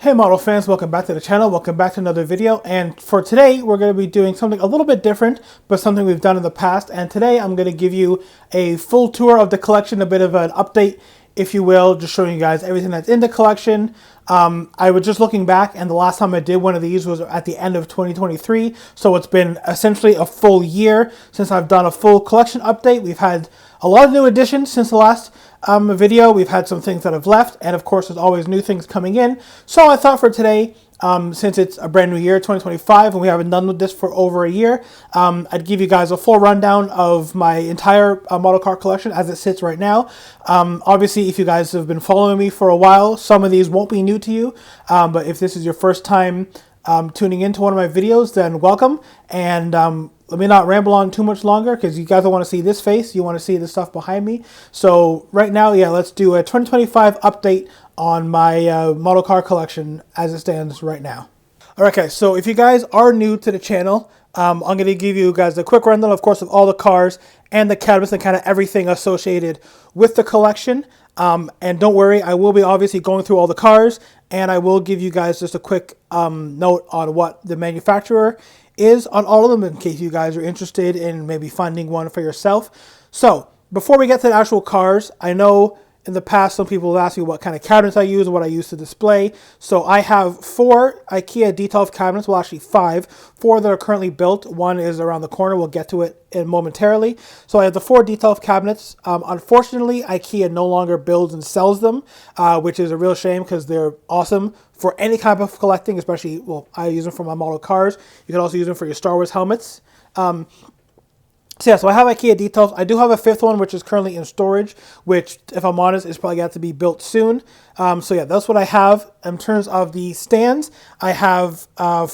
Hey model fans, welcome back to the channel, welcome back to another video, and for today we're going to be doing something a little bit different, but something we've done in the past. And today I'm going to give you a full tour of the collection, a bit of an update, if you will, just showing you guys everything that's in the collection. I was just looking back, and the last time I did one of these was at the end of 2023, so it's been essentially a full year since I've done a full collection update. We've had a lot of new additions since the last video. We've had some things that have left, and of course there's always new things coming in. So I thought for today, since it's a brand new year, 2025, and we haven't done with this for over a year, I'd give you guys a full rundown of my entire model car collection as it sits right now. Obviously, if you guys have been following me for a while, some of these won't be new to you, but if this is your first time tuning into one of my videos, then welcome. And let me not ramble on too much longer, because you guys don't want to see this face, you want to see the stuff behind me. So right now, yeah, let's do a 2025 update on my model car collection as it stands right now. Alright guys, so if you guys are new to the channel, I'm going to give you guys a quick rundown, of course, of all the cars and the cabinets and kind of everything associated with the collection. And don't worry, I will be obviously going through all the cars, and I will give you guys just a quick note on what the manufacturer is on all of them, in case you guys are interested in maybe finding one for yourself. So before we get to the actual cars, I know in the past some people have asked me what kind of cabinets I use and what I use to display. So I have 4 IKEA Detolf cabinets, well actually 5, 4 that are currently built. One is around the corner, we'll get to it in momentarily. So I have the 4 Detolf cabinets. Unfortunately, IKEA no longer builds and sells them, which is a real shame, because they're awesome for any type of collecting, especially, well, I use them for my model cars. You can also use them for your Star Wars helmets. So yeah, so I have IKEA Detolf. I do have a 5th one, which is currently in storage, which, if I'm honest, is probably got to be built soon. So yeah, that's what I have. In terms of the stands, I have I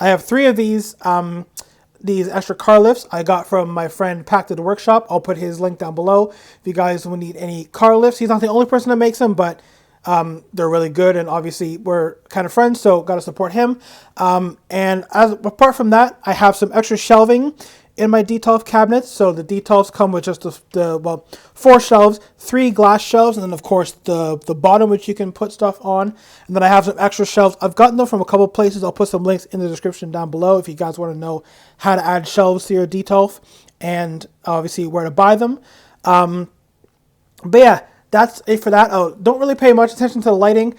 have 3 of these extra car lifts I got from my friend Packed at the Workshop. I'll put his link down below if you guys will need any car lifts. He's not the only person that makes them, but they're really good, and obviously we're kind of friends, so got to support him. And apart from that, I have some extra shelving in my Detolf cabinets. So the Detolfs come with just the 4 shelves, 3 glass shelves, and then of course the bottom, which you can put stuff on. And then I have some extra shelves. I've gotten them from a couple places. I'll put some links in the description down below if you guys want to know how to add shelves to your Detolf, and obviously where to buy them. But yeah, that's it for that. Oh, don't really pay much attention to the lighting.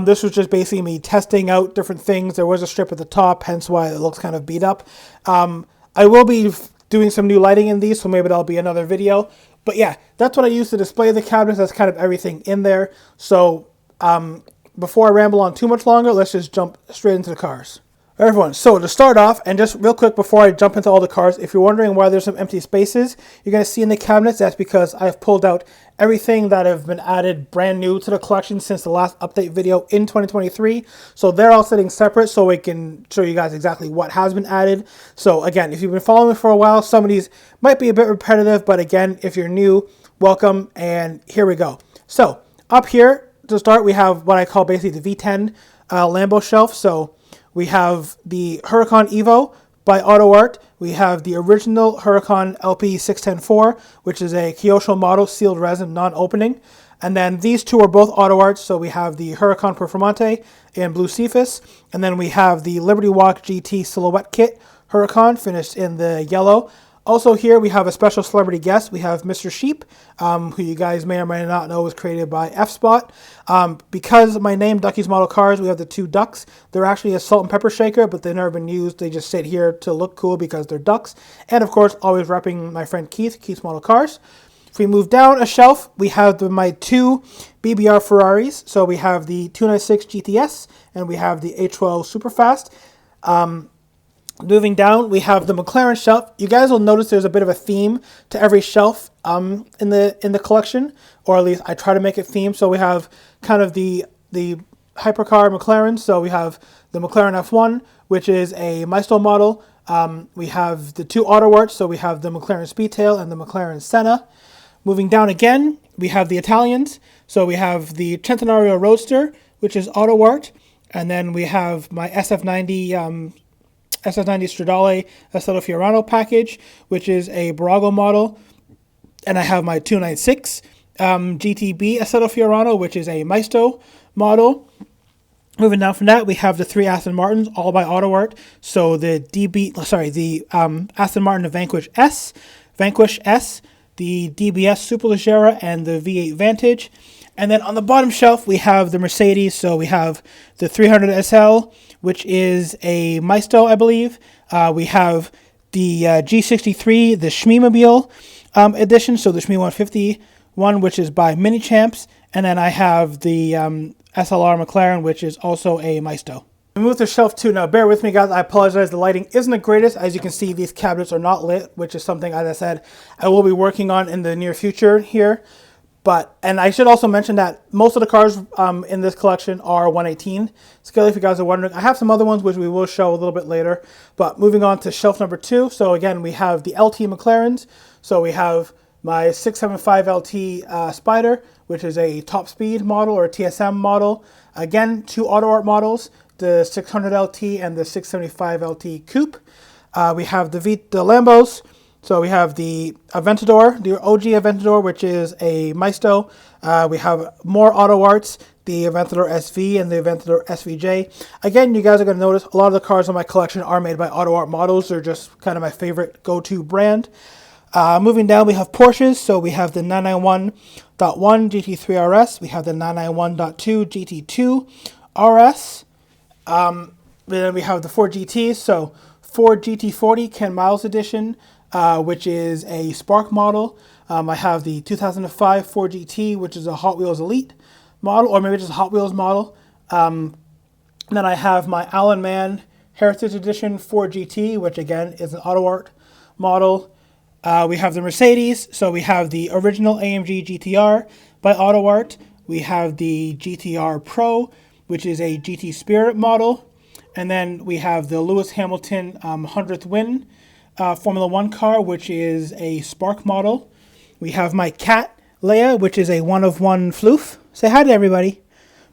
This was just basically me testing out different things. There was a strip at the top, hence why it looks kind of beat up. I will be doing some new lighting in these, so maybe that'll be another video. But yeah, that's what I use to display the cabinets. That's kind of everything in there. So before I ramble on too much longer, let's just jump straight into the cars. Alright everyone, so to start off, and just real quick before I jump into all the cars, if you're wondering why there's some empty spaces, you're going to see in the cabinets, that's because I've pulled out everything that have been added brand new to the collection since the last update video in 2023. So they're all sitting separate, so we can show you guys exactly what has been added. So again, if you've been following me for a while, some of these might be a bit repetitive, but again, if you're new, welcome, and here we go. So up here, to start, we have what I call basically the V10 Lambo shelf. So we have the Huracan Evo by Auto Art. We have the original Huracan LP6104, which is a Kyosho model, sealed resin, non-opening. And then these two are both Auto Arts. So we have the Huracan Performante in blue Cephas. And then we have the Liberty Walk GT Silhouette Kit Huracan, finished in the yellow. Also here we have a special celebrity guest. We have Mr. Sheep, who you guys may or may not know was created by F-Spot. Because my name, Ducky's Model Cars, we have the 2 ducks. They're actually a salt and pepper shaker, but they've never been used. They just sit here to look cool because they're ducks. And of course, always repping my friend Keith, Keith's Model Cars. If we move down a shelf, we have my 2 BBR Ferraris. So we have the 296 GTS and we have the A12 Superfast. Moving down, we have the McLaren shelf. You guys will notice there's a bit of a theme to every shelf in the collection, or at least I try to make it themed. So we have kind of the hypercar McLaren. So we have the McLaren F1, which is a Maestro model. We have the 2 Auto Arts. So we have the McLaren Speedtail and the McLaren Senna. Moving down again, we have the Italians. So we have the Centenario Roadster, which is Auto Art, and then we have my SF90 Stradale Estella Fiorano package, which is a Barago model. And I have my 296 GTB Assetto Fiorano, which is a Maisto model. Moving down from that, we have the three Aston Martins, all by Auto Art. So the Aston Martin the Vanquish S, the DBS Superleggera, and the V8 Vantage. And then on the bottom shelf, we have the Mercedes. So we have the 300 SL, which is a Maisto, I believe. We have the G63, the Shmeemobile edition, so the Shmee 150 one, which is by Mini Champs. And then I have the SLR McLaren, which is also a Maisto. We move to shelf 2 now. Bear with me, guys. I apologize. The lighting isn't the greatest. As you can see, these cabinets are not lit, which is something, as I said, I will be working on in the near future here. And I should also mention that most of the cars in this collection are 118 scale, if you guys are wondering. I have some other ones, which we will show a little bit later. But moving on to shelf number 2. So again, we have the LT McLarens. So we have my 675 LT Spider, which is a top speed model or a TSM model. Again, two Auto Art models, the 600 LT and the 675 LT Coupe. We have the Lambos. So we have the Aventador, the OG Aventador, which is a Maisto. We have more Auto Arts, the Aventador SV and the Aventador SVJ. Again, you guys are going to notice a lot of the cars in my collection are made by Auto Art models. They're just kind of my favorite go-to brand. Moving down, we have Porsches. So we have the 991.1 GT3 RS. We have the 991.2 GT2 RS. Then we have the Ford GTs. So Ford GT40 Ken Miles Edition, which is a Spark model. I have the 2005 Ford GT, which is a Hot Wheels Elite model, or maybe just a Hot Wheels model. Then I have my Alan Mann Heritage Edition Ford GT, which again is an Auto Art model. We have the Mercedes, so we have the original AMG GTR by Auto Art. We have the GTR Pro, which is a GT Spirit model. And then we have the Lewis Hamilton 100th Win Formula 1 car, which is a Spark model. We have my cat, Leia, which is a one-of-one floof. Say hi to everybody.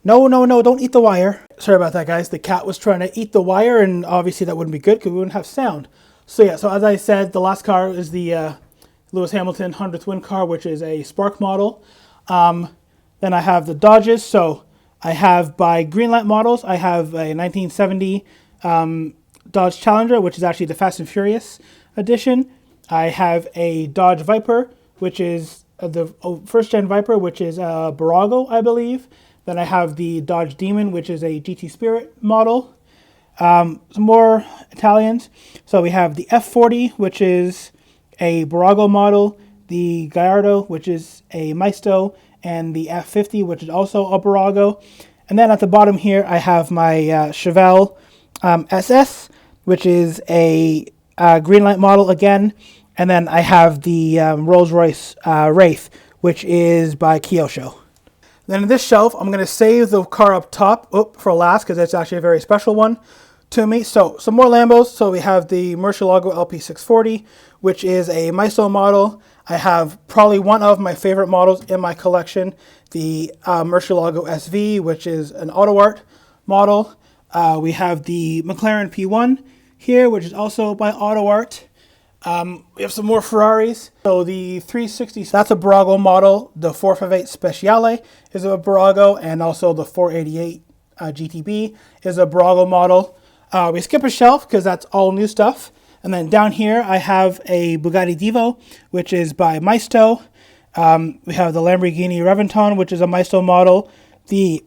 No, don't eat the wire. Sorry about that, guys. The cat was trying to eat the wire, and obviously that wouldn't be good because we wouldn't have sound. So yeah, so as I said, the last car is the Lewis Hamilton 100th Win car, which is a Spark model. Then I have the Dodges. So I have by Greenlight Models, I have a 1970 Dodge Challenger, which is actually the Fast and Furious edition. I have a Dodge Viper, which is the first-gen Viper, which is a Barago, I believe. Then I have the Dodge Demon, which is a GT Spirit model. Some more Italians. So we have the F40, which is a Barago model, the Gallardo, which is a Maisto, and the F50, which is also a Barago. And then at the bottom here, I have my Chevelle SS, which is a Greenlight model again. And then I have the Rolls-Royce Wraith, which is by Kyosho. Then in this shelf, I'm going to save the car up top for last because it's actually a very special one to me. So some more Lambos. So we have the Murcielago LP640, which is a Maisto model. I have probably one of my favorite models in my collection, the Murcielago SV, which is an Auto Art model. We have the McLaren P1 here, which is also by Auto Art. We have some more Ferraris. So the 360, that's a Barago model. The 458 Speciale is a Barago, and also the 488 GTB is a Barago model. We skip a shelf because that's all new stuff. And then down here, I have a Bugatti Divo, which is by Maisto. We have the Lamborghini Reventon, which is a Maisto model. The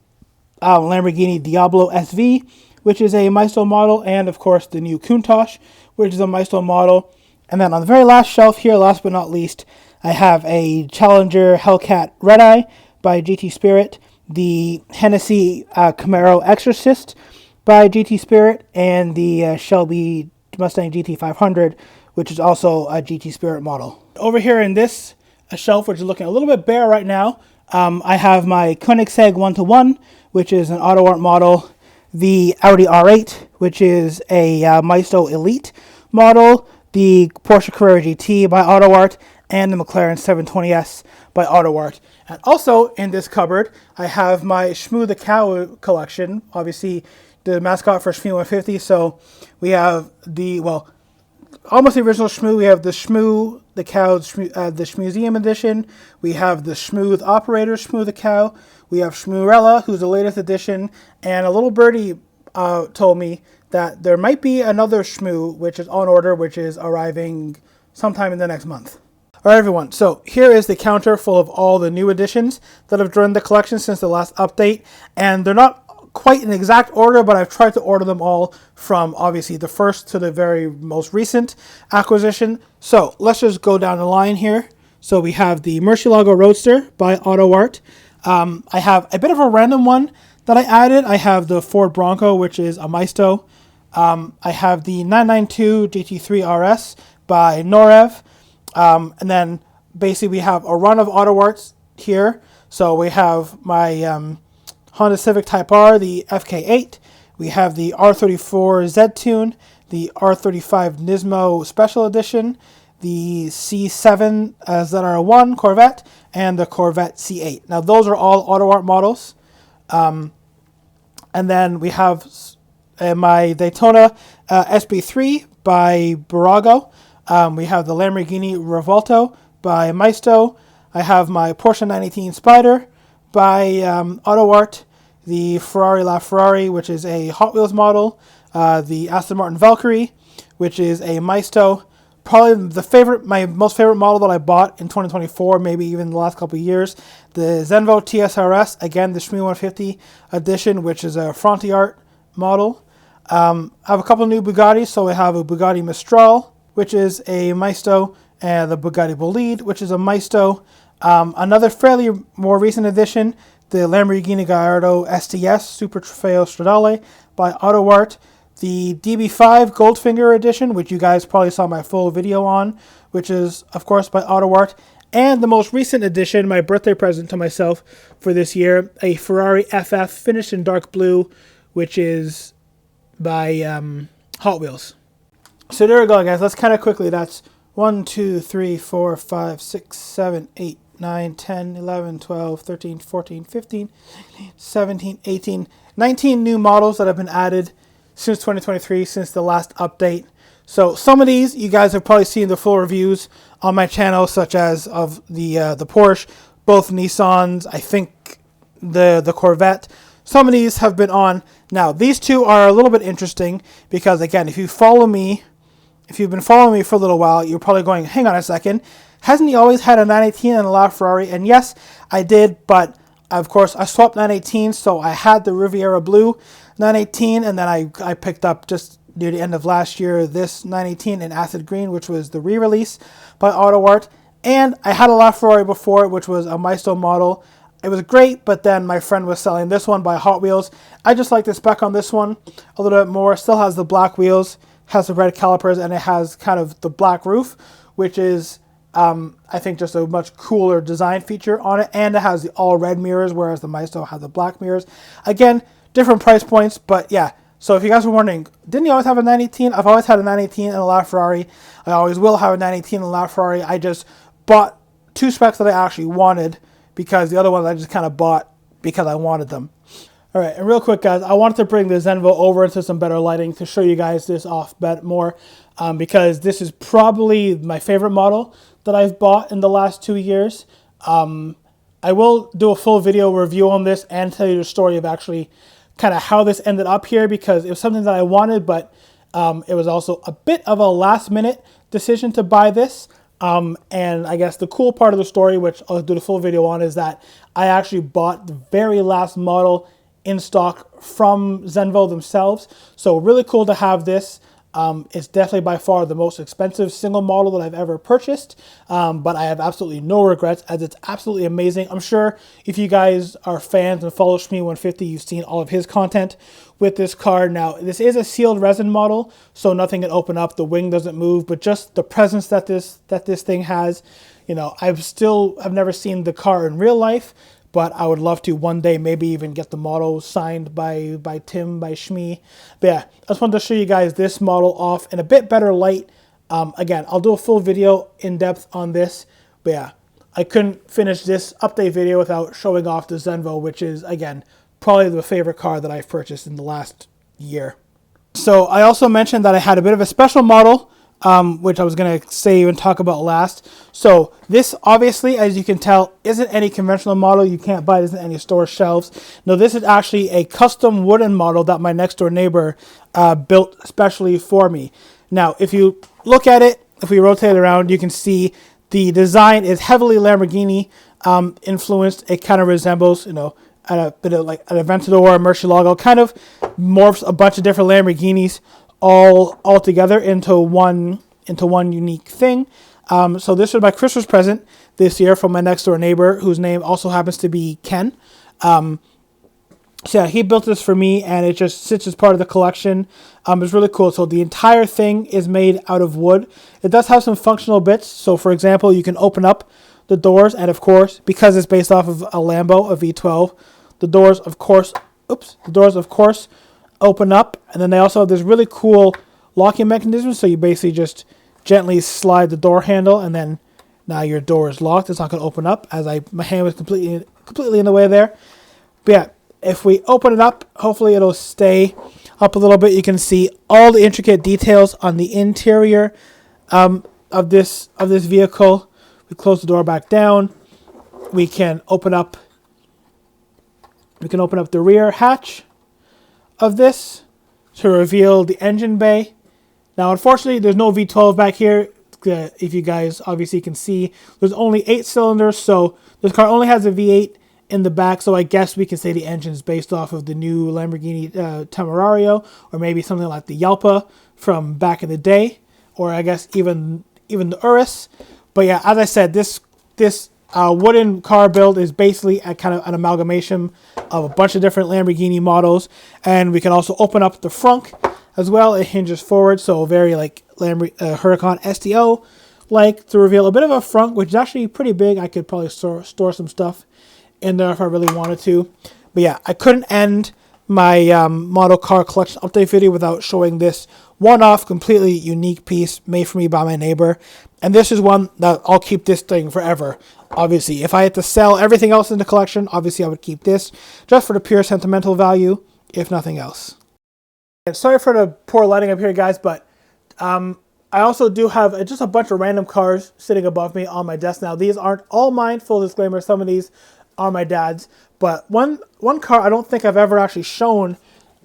Lamborghini Diablo SV, which is a Maisto model. And, of course, the new Countach, which is a Maisto model. And then on the very last shelf here, last but not least, I have a Challenger Hellcat Red Eye by GT Spirit, the Hennessy Camaro Exorcist by GT Spirit, and the Shelby Mustang GT500, which is also a GT Spirit model. Over here in this shelf, which is looking a little bit bare right now, I have my Koenigsegg 1-to-1, which is an Auto Art model, the Audi R8, which is a Maisto Elite model, the Porsche Carrera GT by Auto Art, and the McLaren 720S by Auto Art. And also in this cupboard, I have my Shmoo the Cow collection, obviously the mascot for Shmoo 150. So we have the, well, almost the original Shmoo. We have the Shmoo the cow, the Schmuseum edition. We have the Schmooth Operator, Schmoo the cow. We have Schmoorella, who's the latest edition. And a little birdie told me that there might be another Schmoo, which is on order, which is arriving sometime in the next month. All right, everyone. So here is the counter full of all the new additions that have joined the collection since the last update. And they're not quite in exact order, but I've tried to order them all from obviously the first to the very most recent acquisition. So let's just go down the line here. So we have the Murcielago Roadster by AutoArt. I have a bit of a random one that I added. I have the Ford Bronco, which is a Maisto. I have the 992 GT3 RS by Norev. And then basically we have a run of AutoArts here. So we have my Honda Civic Type R, the FK8. We have the R34 Z-Tune, the R35 Nismo Special Edition, the C7 ZR1 Corvette, and the Corvette C8. Now those are all AutoArt models. And then we have my Daytona SB3 by Burago. We have the Lamborghini Revolto by Maisto. I have my Porsche 918 Spyder by AutoArt, the Ferrari LaFerrari, which is a Hot Wheels model, the Aston Martin Valkyrie, which is a Maisto. Probably my most favorite model that I bought in 2024, maybe even the last couple of years, the Zenvo TSRS, again the Shmee 150 edition, which is a Frontiart model. I have a couple of new Bugattis, so I have a Bugatti Mistral, which is a Maisto, and the Bugatti Bolide, which is a Maisto. Another fairly more recent addition, the Lamborghini Gallardo STS Super Trofeo Stradale by AutoArt, the DB5 Goldfinger edition, which you guys probably saw my full video on, which is of course by AutoArt, and the most recent addition, my birthday present to myself for this year, a Ferrari FF finished in dark blue, which is by Hot Wheels. So there we go, guys. Let's kind of quickly. That's 1, 2, 3, 4, 5, 6, 7, 8, 9, 10, 11, 12, 13, 14, 15, 17, 18, 19 new models that have been added since 2023, since the last update. So some of these you guys have probably seen the full reviews on my channel, such as of the Porsche, both Nissans, I think the Corvette. Some of these have been on. Now these two are a little bit interesting because, again, if you've been following me for a little while, you're probably going, hang on a second, hasn't he always had a 918 and a LaFerrari? And yes, I did, but of course I swapped 918, so I had the Riviera Blue 918, and then I picked up just near the end of last year this 918 in acid green, which was the re-release by AutoArt. And I had a LaFerrari before, which was a Maisto model. It was great, but then my friend was selling this one by Hot Wheels. I just like the spec on this one a little bit more. Still has the black wheels, has the red calipers, and it has kind of the black roof, which is I think just a much cooler design feature on it. And it has the all red mirrors, whereas the Maisto has the black mirrors. Again, different price points, but yeah. So if you guys were wondering, didn't you always have a 918? I've always had a 918 and a LaFerrari. I always will have a 918 and a LaFerrari. I just bought two specs that I actually wanted, because the other ones I just kind of bought because I wanted them. All right, and real quick, guys, I wanted to bring the Zenvo over into some better lighting to show you guys this off bet more, because this is probably my favorite model that I've bought in the last 2 years. I will do a full video review on this and tell you the story of actually kind of how this ended up here, because it was something that I wanted, but it was also a bit of a last minute decision to buy this. And I guess the cool part of the story, which I'll do the full video on, is that I actually bought the very last model in stock from Zenvo themselves. So really cool to have this. It's definitely by far the most expensive single model that I've ever purchased, but I have absolutely no regrets, as it's absolutely amazing. I'm sure if you guys are fans and follow Shmee 150, you've seen all of his content with this car. Now, this is a sealed resin model, so nothing can open up, the wing doesn't move, but just the presence that this thing has. You know, I've never seen the car in real life, but I would love to one day maybe even get the model signed by Tim, by Shmee. But yeah, I just wanted to show you guys this model off in a bit better light. Again, I'll do a full video in depth on this. But yeah, I couldn't finish this update video without showing off the Zenvo, which is, again, probably the favorite car that I've purchased in the last year. So I also mentioned that I had a bit of a special model which I was going to save and talk about last. So this, obviously, as you can tell, isn't any conventional model. You can't buy it in any store shelves. No, this is actually a custom wooden model that my next door neighbor built especially for me. Now, if you look at it, if we rotate it around, you can see the design is heavily Lamborghini influenced. It kind of resembles, a bit of like an Aventador or a Murcielago. Kind of morphs a bunch of different Lamborghinis all together into one unique thing. So this was my Christmas present this year from my next door neighbor, whose name also happens to be Ken. So yeah, he built this for me, and it just sits as part of the collection. It's really cool. So the entire thing is made out of wood. It does have some functional bits. So for example, you can open up the doors, and of course, because it's based off of a Lambo, a V12, the doors of course open up, and then they also have this really cool locking mechanism. So you basically just gently slide the door handle, and then now your door is locked. It's not going to open up, as my hand was completely in the way there. But yeah, if we open it up, hopefully it'll stay up a little bit. You can see all the intricate details on the interior of this vehicle. We close the door back down. We can open up the rear hatch of this to reveal the engine bay. Now, unfortunately, there's no V12 back here. If you guys obviously can see, there's only 8 cylinders, so this car only has a V8 in the back, so I guess we can say the engine is based off of the new Lamborghini Temerario, or maybe something like the Yalpa from back in the day, or I guess even the Urus. But yeah, as I said, this wooden car build is basically a kind of an amalgamation of a bunch of different Lamborghini models, and we can also open up the frunk as well. It hinges forward, so very like Huracan STO, like, to reveal a bit of a frunk, which is actually pretty big. I could probably store some stuff in there if I really wanted to. But yeah, I couldn't end my model car collection update video without showing this one-off, completely unique piece made for me by my neighbor. And this is one that I'll keep this thing forever. Obviously, if I had to sell everything else in the collection, obviously I would keep this just for the pure sentimental value, if nothing else. And sorry for the poor lighting up here, guys, but I also do have just a bunch of random cars sitting above me on my desk. Now, these aren't all mine, full disclaimer. Some of these are my dad's, but one car I don't think I've ever actually shown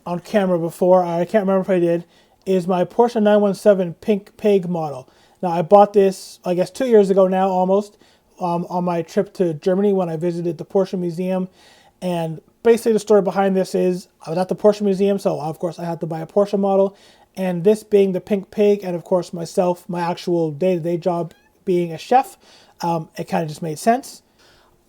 on camera before, I can't remember if I did, is my Porsche 917 Pink Pig model. Now, I bought this, I guess, 2 years ago now, almost, on my trip to Germany when I visited the Porsche Museum. And basically the story behind this is, I was at the Porsche Museum, so of course I had to buy a Porsche model. And this being the Pink Pig, and of course myself, my actual day-to-day job being a chef, it kind of just made sense.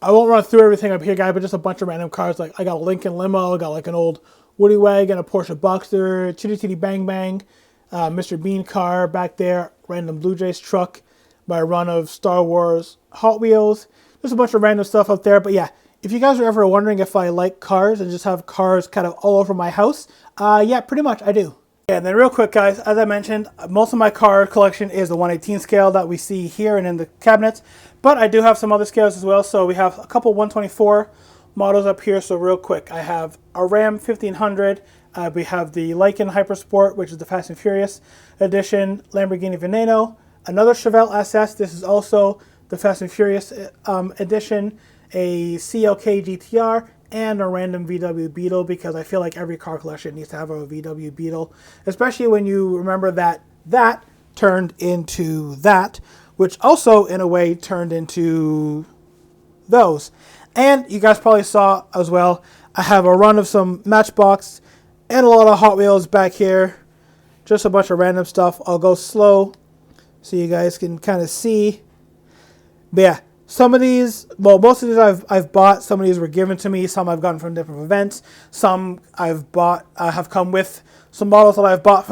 I won't run through everything up here, guys, but just a bunch of random cars. Like, I got a Lincoln limo, I got like an old Woody wagon, a Porsche Boxster, Chitty Chitty Bang Bang, Mr. Bean car back there, random Blue Jays truck, my run of Star Wars Hot Wheels. There's a bunch of random stuff up there. But yeah, if you guys are ever wondering if I like cars and just have cars kind of all over my house, yeah, pretty much I do. Yeah, and then real quick, guys, as I mentioned, most of my car collection is the 1/18 scale that we see here and in the cabinets, but I do have some other scales as well. So we have a couple 124 models up here. So real quick, I have a Ram 1500, we have the Lykan Hypersport, which is the Fast and Furious edition, Lamborghini Veneno, another Chevelle SS, this is also the Fast and Furious edition, a CLK GTR, and a random VW Beetle, because I feel like every car collection needs to have a VW Beetle, especially when you remember that that turned into that, which also in a way turned into those. And you guys probably saw as well, I have a run of some Matchbox and a lot of Hot Wheels back here, just a bunch of random stuff. I'll go slow so you guys can kind of see. But yeah, some of these, well, most of these I've bought. Some of these were given to me. Some I've gotten from different events. Some I've bought, have come with some models that I've bought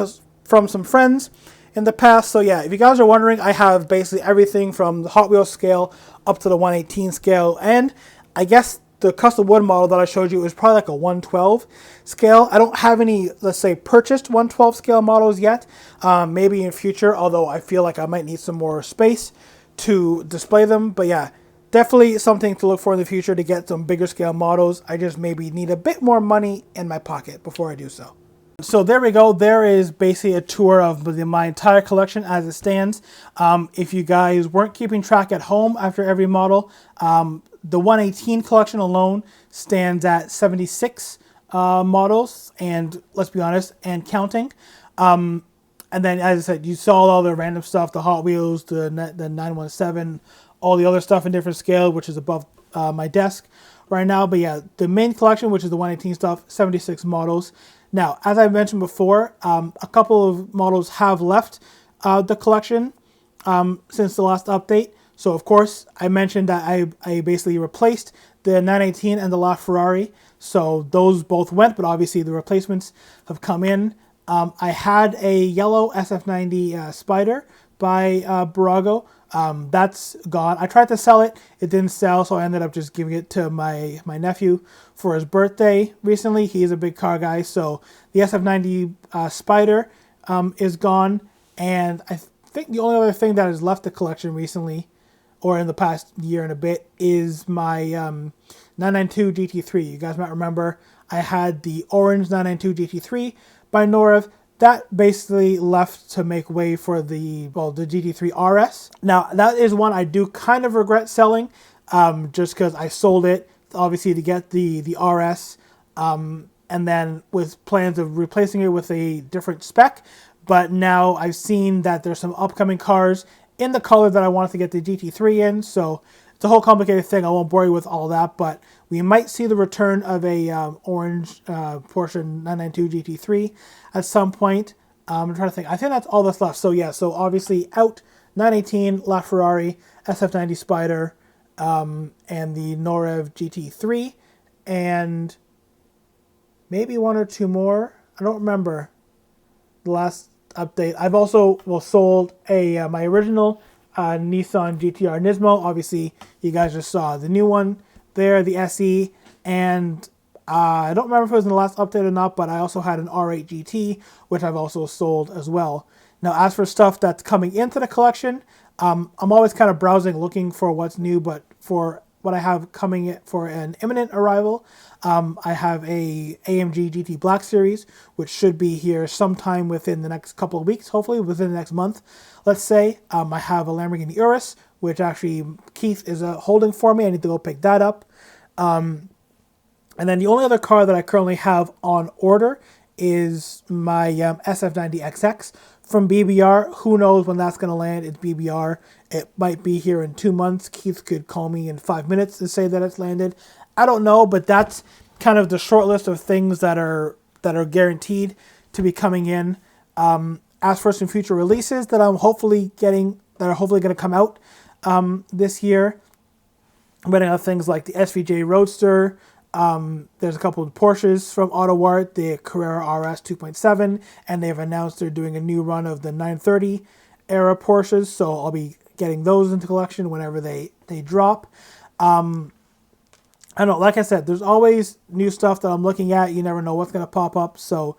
from some friends in the past. So yeah, if you guys are wondering, I have basically everything from the Hot Wheels scale up to the 1/18 scale. And I guess the custom wood model that I showed you is probably like a 112 scale. I don't have any, let's say, purchased 112 scale models yet. Maybe in future, although I feel like I might need some more space to display them. But yeah, definitely something to look for in the future to get some bigger scale models. I just maybe need a bit more money in my pocket before I do so. So there we go. There is basically a tour of my entire collection as it stands. If you guys weren't keeping track at home after every model, the 118 collection alone stands at 76 models, and let's be honest, and counting. And then, as I said, you saw all the random stuff, the Hot Wheels, the 917, all the other stuff in different scale, which is above my desk right now. But yeah, the main collection, which is the 118 stuff, 76 models. Now, as I mentioned before, a couple of models have left the collection since the last update. So, of course, I mentioned that I basically replaced the 918 and the LaFerrari. So those both went, but obviously the replacements have come in. I had a yellow SF90 Spider by Burago. That's gone. I tried to sell it. It didn't sell, so I ended up just giving it to my nephew for his birthday recently. He's a big car guy, so the SF90 Spider is gone. And I think the only other thing that has left the collection recently, or in the past year and a bit, is my 992 GT3. You guys might remember I had the orange 992 GT3 by Norev. That basically left to make way for the GT3 RS. Now, that is one I do kind of regret selling, just because I sold it, obviously, to get the RS, and then with plans of replacing it with a different spec. But now I've seen that there's some upcoming cars in the color that I wanted to get the GT3 in, so it's a whole complicated thing. I won't bore you with all that, but we might see the return of a orange Porsche 992 GT3 at some point. I'm trying to think. I think that's all that's left. So yeah, so obviously out 918, LaFerrari, SF90 Spider, and the Norev GT3, and maybe one or two more. I don't remember the last update. I've also sold a my original Nissan GTR Nismo. Obviously, you guys just saw the new one there, the SE, and I don't remember if it was in the last update or not, but I also had an R8 GT, which I've also sold as well. Now, as for stuff that's coming into the collection, I'm always kind of browsing, looking for what's new, but for what I have coming for an imminent arrival, I have a AMG GT Black Series, which should be here sometime within the next couple of weeks, hopefully within the next month, let's say. I have a Lamborghini Urus, which actually Keith is holding for me. I need to go pick that up. And then the only other car that I currently have on order is my SF90XX from BBR. Who knows when that's going to land? It's BBR. It might be here in 2 months. Keith could call me in 5 minutes to say that it's landed. I don't know, but that's kind of the short list of things that are guaranteed to be coming in. As for some future releases that I'm hopefully getting, that are hopefully going to come out this year, I'm running on things like the SVJ Roadster. There's a couple of Porsches from AutoArt, the Carrera RS 2.7, and they've announced they're doing a new run of the 930 era Porsches, so I'll be getting those into collection whenever they drop. I don't know, like I said, there's always new stuff that I'm looking at. You never know what's going to pop up, so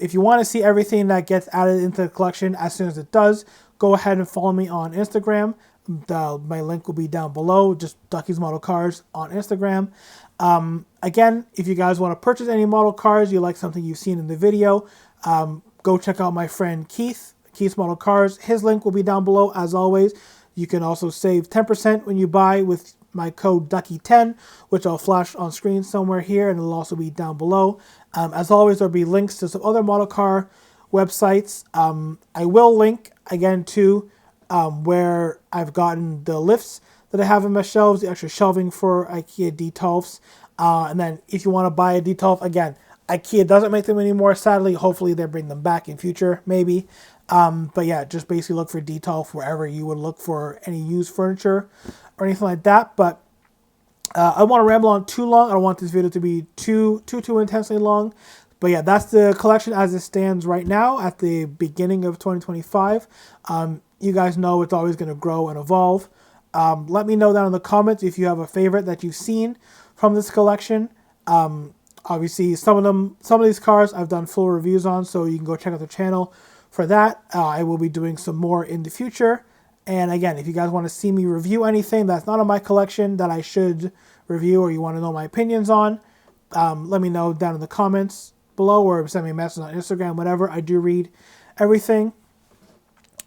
if you want to see everything that gets added into the collection as soon as it does, go ahead and follow me on Instagram. My link will be down below, just Ducky's Model Cars on Instagram. Again, if you guys want to purchase any model cars, you like something you've seen in the video, go check out my friend Keith's Model Cars. His link will be down below as always. You can also save 10% when you buy with my code Ducky10, which I'll flash on screen somewhere here, and it'll also be down below. As always, there'll be links to some other model car websites. I will link again to where I've gotten the lifts that I have in my shelves, the extra shelving for IKEA Detolfs. And then if you want to buy a Detolf, again, IKEA doesn't make them anymore, sadly. Hopefully they bring them back in future, maybe. But yeah, just basically look for Detolf wherever you would look for any used furniture or anything like that. But I don't want to ramble on too long. I don't want this video to be too intensely long. But yeah, that's the collection as it stands right now at the beginning of 2025. You guys know it's always going to grow and evolve. Let me know down in the comments if you have a favorite that you've seen from this collection. Obviously, some of these cars I've done full reviews on, so you can go check out the channel for that. I will be doing some more in the future. And again, if you guys want to see me review anything that's not in my collection that I should review, or you want to know my opinions on, let me know down in the comments. below, or send me a message on Instagram, whatever. I do read everything.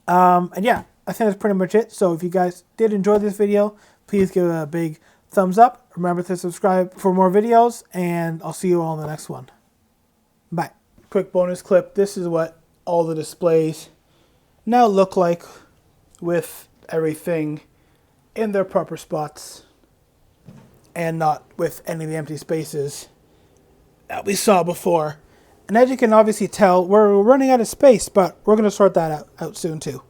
And yeah, I think that's pretty much it. So if you guys did enjoy this video, please give it a big thumbs up. Remember to subscribe for more videos, and I'll see you all in the next one. Bye. Quick bonus clip. This is what all the displays now look like with everything in their proper spots and not with any of the empty spaces that we saw before. And as you can obviously tell, we're running out of space, but we're going to sort that out soon too.